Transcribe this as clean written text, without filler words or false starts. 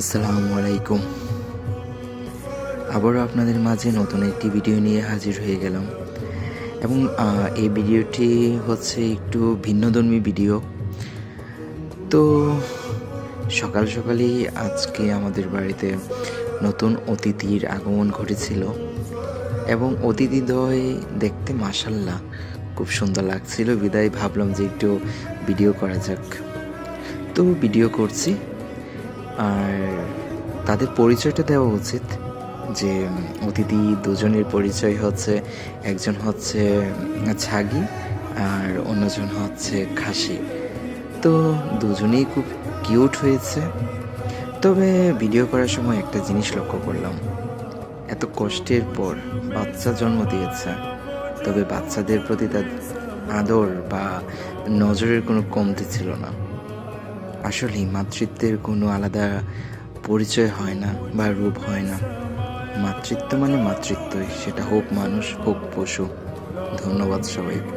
আসসালামু আলাইকুম। আবারও আপনাদের মাঝে নতুন একটি ভিডিও নিয়ে হাজির হয়ে গেলাম এবং এই ভিডিওটি হচ্ছে একটু ভিন্নধর্মী ভিডিও। তো সকাল সকালই আজকে আমাদের বাড়িতে নতুন অতিথির আগমন ঘটেছিল এবং অতিথিদ্বয় দেখতে মাশাআল্লাহ খুব সুন্দর লাগছিল, বিদায় ভাবলাম যে একটু ভিডিও করা যাক। তো ভিডিও করছি, আর তাদের পরিচয়টা দেওয়া উচিত যে অতিথি দুজনের পরিচয় হচ্ছে, একজন হচ্ছে ছাগি আর অন্যজন হচ্ছে খাসি। তো দুজনেই খুব কিউট হয়েছে। তবে ভিডিও করার সময় একটা জিনিস লক্ষ্য করলাম, এত কষ্টের পর বাচ্চা জন্ম দিয়েছে, তবে বাচ্চাদের প্রতি তার আদর বা নজরের কোনো কমতি ছিল না। আসলেই মাতৃত্বের কোনো আলাদা পরিচয় হয় না বা রূপ হয় না। মাতৃত্ব মানে মাতৃত্বই, সেটা হোক মানুষ হোক পশু। ধন্যবাদ সবাইকে।